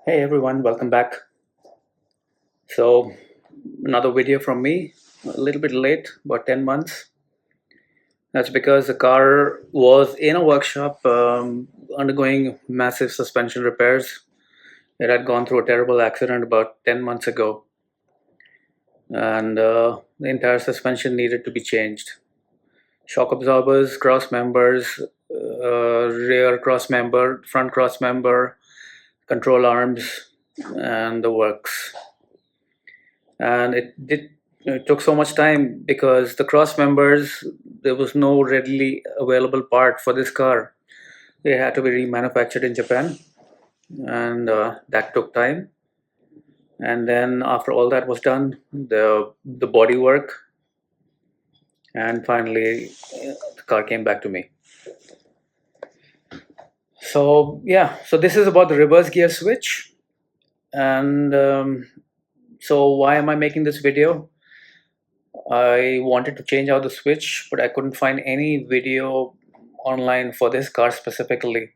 Hey everyone, welcome back. So, another video from me, a little bit late, about 10 months. That's because the car was in a workshop undergoing massive suspension repairs. It had gone through a terrible accident about 10 months ago, and the entire suspension needed to be changed. Shock absorbers, cross members, rear cross member, front cross member, control arms, and the works. And it took so much time because the cross members, there was no readily available part for this car. They had to be remanufactured in Japan, and that took time. And then after all that was done, the body work, and finally the car came back to me. So yeah, so this is about the reverse gear switch. And so why am I making this video? I wanted to change out the switch, but I couldn't find any video online for this car specifically.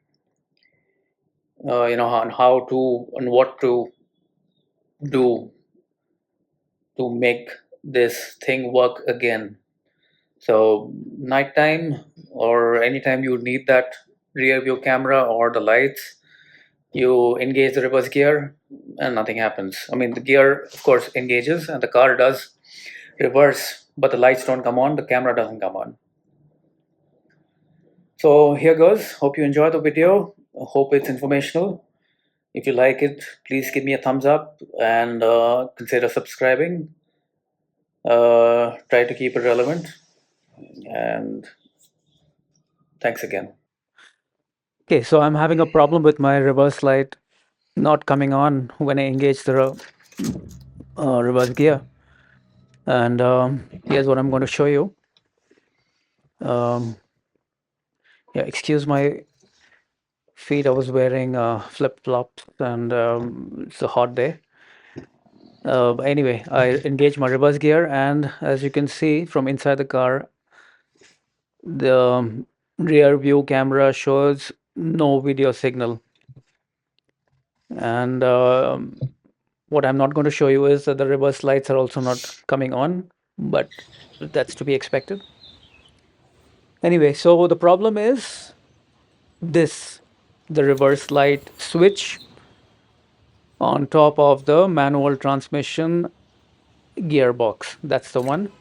On how to and what to do to make this thing work again. So nighttime or anytime you need that rear view camera or the lights, you engage the reverse gear and nothing happens. I mean, the gear of course engages and the car does reverse, but the lights don't come on, the camera doesn't come on. So here goes. Hope you enjoy the video. Hope it's informational. If you like it, please give me a thumbs up and consider subscribing. Try to keep it relevant. And thanks again. Okay, so I'm having a problem with my reverse light not coming on when I engage the reverse gear. And here's what I'm going to show you. Yeah, excuse my feet. I was wearing flip-flops and it's a hot day. But anyway, I engage my reverse gear, and as you can see from inside the car, the rear view camera shows no video signal. And what I'm not going to show you is that the reverse lights are also not coming on, but that's to be expected. Anyway, so the problem is this, the reverse light switch on top of the manual transmission gearbox. That's the one.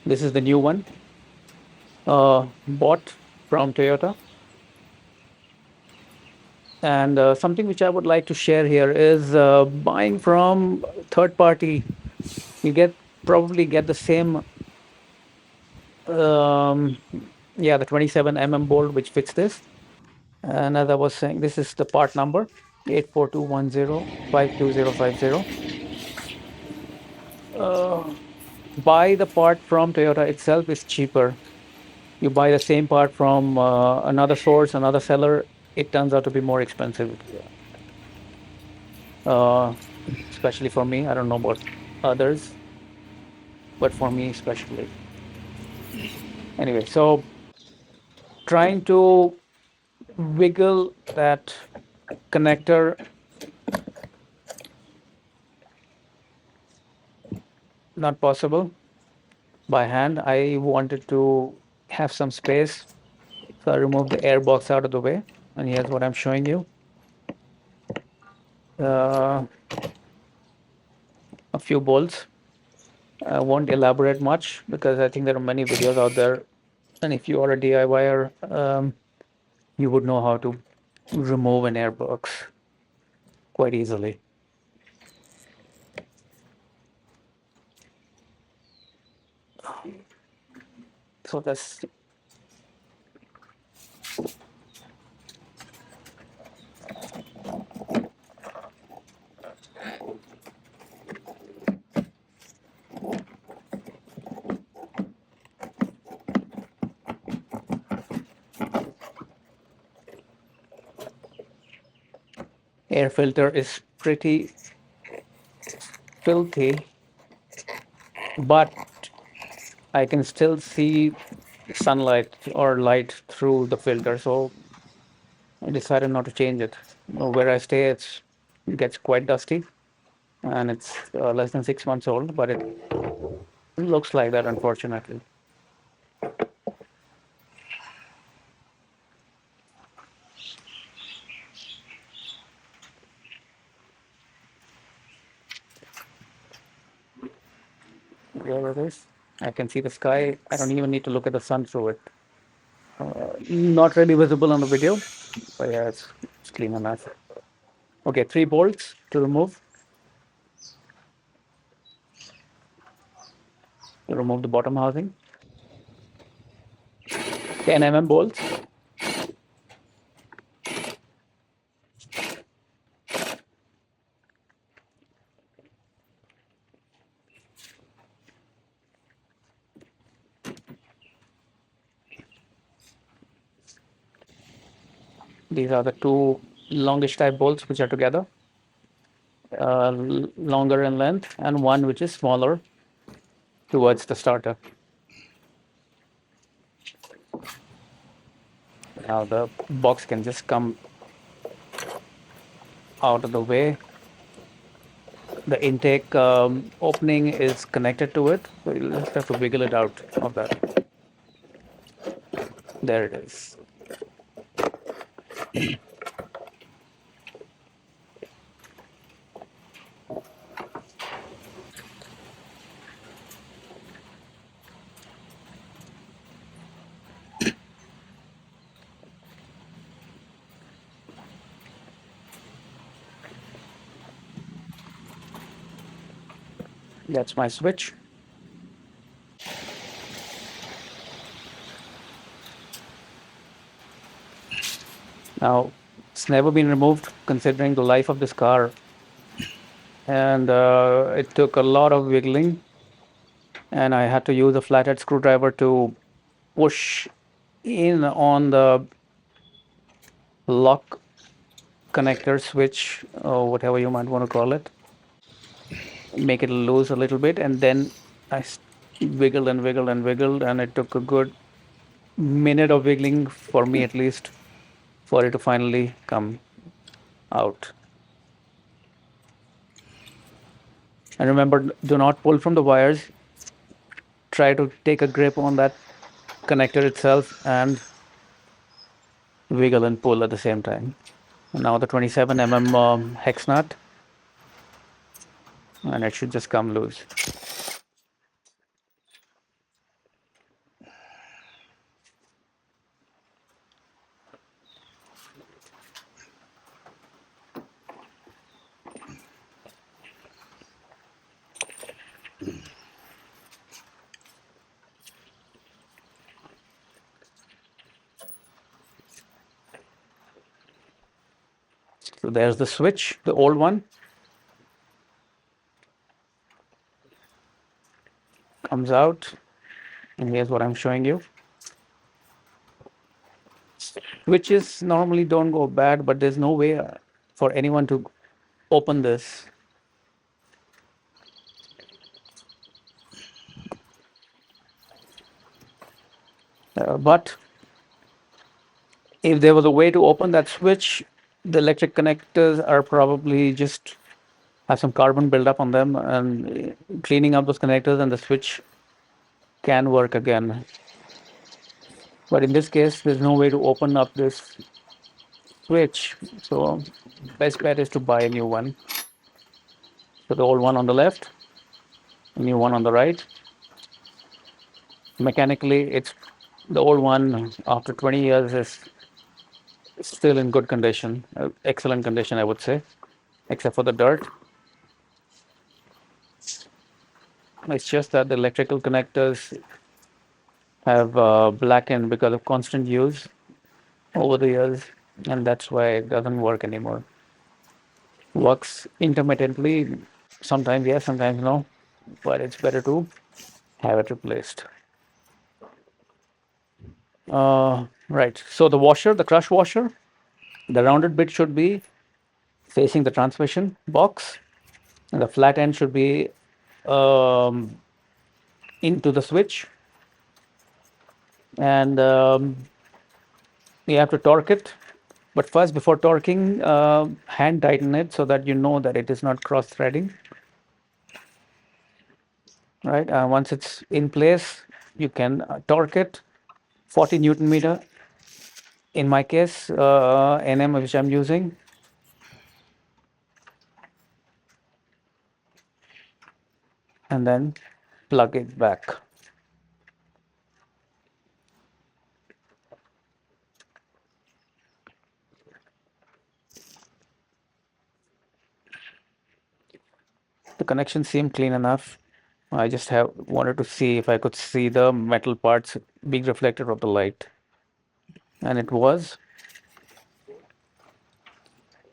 This is the new one, bought from Toyota. And something which I would like to share here is buying from third party. You probably get the same, the 27 bolt which fits this. And as I was saying, this is the part number 84210525050. Buy the part from Toyota itself is cheaper. You buy the same part from another source, another seller, it turns out to be more expensive. Especially for me, I don't know about others, but for me especially. Anyway, so trying to wiggle that connector, not possible by hand. I wanted to have some space, so I removed the air box out of the way, and here's what I'm showing you. A few bolts. I won't elaborate much because I think there are many videos out there, and if you are a DIYer, you would know how to remove an air box quite easily. So that's air filter is pretty filthy, but I can still see sunlight or light through the filter, so I decided not to change it. Where I stay, it gets quite dusty, and it's less than 6 months old, but it looks like that, unfortunately. There it is. I can see the sky. I don't even need to look at the sun through it. Not really visible on the video, but yeah, it's clean enough. Okay, 3 bolts to remove. To remove the bottom housing. 10 bolts. These are the two longish type bolts which are together, longer in length, and one which is smaller towards the starter. Now the box can just come out of the way. The intake opening is connected to it, so you'll just have to wiggle it out of that. There it is. That's my switch. Now, it's never been removed considering the life of this car, and it took a lot of wiggling, and I had to use a flathead screwdriver to push in on the lock connector switch, or whatever you might want to call it, make it loose a little bit, and then I wiggled and wiggled and wiggled, and it took a good minute of wiggling for me at least for it to finally come out. And remember, do not pull from the wires. Try to take a grip on that connector itself and wiggle and pull at the same time. Now the 27 hex nut, and it should just come loose. So there's the switch, the old one. Comes out, and here's what I'm showing you. Switches normally don't go bad, but there's no way for anyone to open this. But if there was a way to open that switch, the electric connectors are probably just have some carbon buildup on them, and cleaning up those connectors and the switch can work again. But in this case, there's no way to open up this switch, so best bet is to buy a new one. So the old one on the left, a new one on the right. Mechanically, it's the old one after 20 years is still in good condition, excellent condition, I would say, except for the dirt. It's just that the electrical connectors have blackened because of constant use over the years, and that's why it doesn't work anymore. Works intermittently, sometimes yes, sometimes no, but it's better to have it replaced. Right, so the washer, the crush washer, the rounded bit should be facing the transmission box, and the flat end should be um, into the switch, and you have to torque it But first, before torquing, hand tighten it so that you know that it is not cross-threading, right? Once it's in place, you can torque it 40 Newton meter. In my case, NM, which I'm using, and then plug it back. The connection seemed clean enough. I just have wanted to see if I could see the metal parts being reflected of the light, and it was.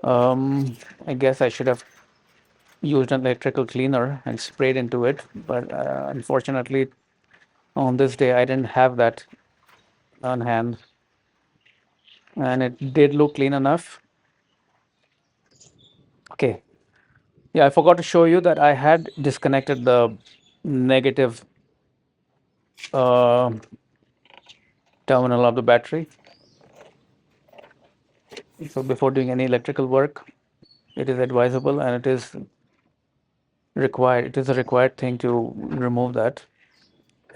I guess I should have used an electrical cleaner and sprayed into it, but unfortunately, on this day I didn't have that on hand, and it did look clean enough. Okay, yeah, I forgot to show you that I had disconnected the negative uh, terminal of the battery. So before doing any electrical work, it is advisable and it is required. It is a required thing to remove that.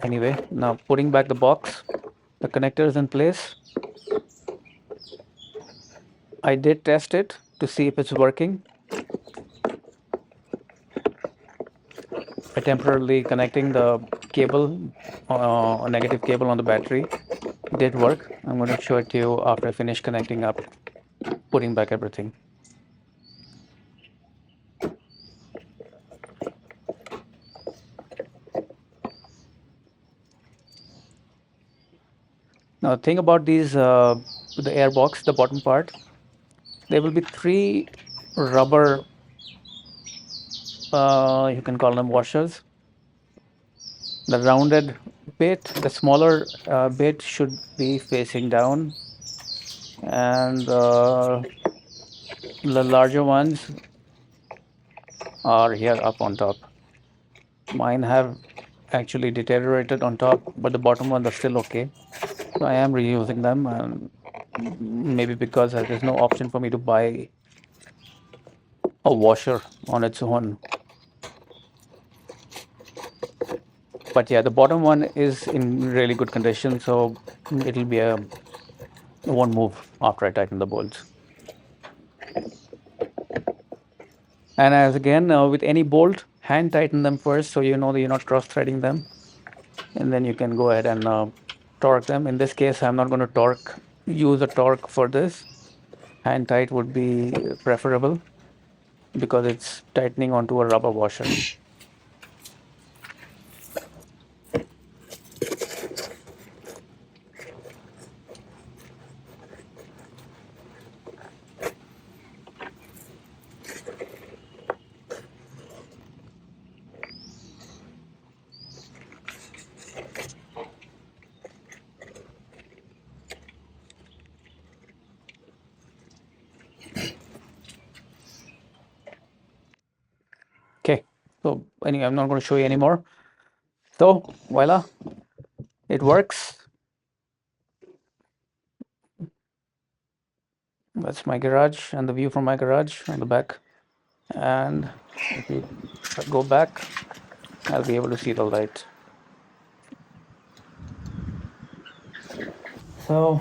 Anyway, now putting back the box, the connector is in place. I did test it to see if it's working. By temporarily connecting the cable, a negative cable on the battery, did work. I'm going to show it to you after I finish connecting up, putting back everything. Now, the thing about these, the air box, the bottom part, there will be three rubber, you can call them washers. The rounded bit, the smaller bit should be facing down, and the larger ones are here up on top. Mine have actually deteriorated on top, but the bottom ones are still okay. So I am reusing them, and maybe because there's no option for me to buy a washer on its own. But yeah, the bottom one is in really good condition, so it'll be it won't move after I tighten the bolts. And as again, with any bolt, hand tighten them first so you know that you're not cross-threading them. And then you can go ahead and torque them. In this case, I'm not going to use a torque for this. Hand tight would be preferable because it's tightening onto a rubber washer. Okay, so anyway, I'm not going to show you anymore. So voila, it works. That's my garage and the view from my garage on the back. And if you go back, I'll be able to see the light. So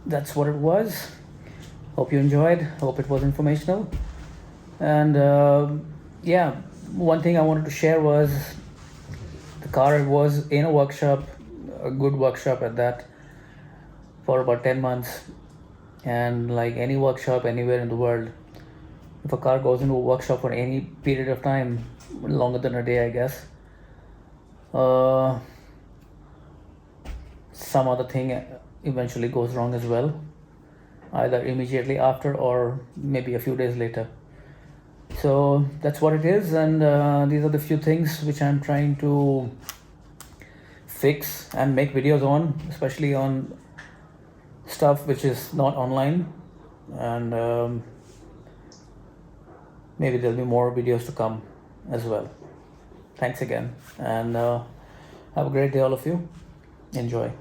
that's what it was. Hope you enjoyed. Hope it was informational. And yeah, one thing I wanted to share was the car was in a workshop, a good workshop at that, for about 10 months. And like any workshop anywhere in the world, if a car goes into a workshop for any period of time, longer than a day, I guess, some other thing eventually goes wrong as well, either immediately after or maybe a few days later. So that's what it is, and these are the few things which I'm trying to fix and make videos on, especially on stuff which is not online. And maybe there'll be more videos to come as well. Thanks again, and have a great day, all of you. Enjoy.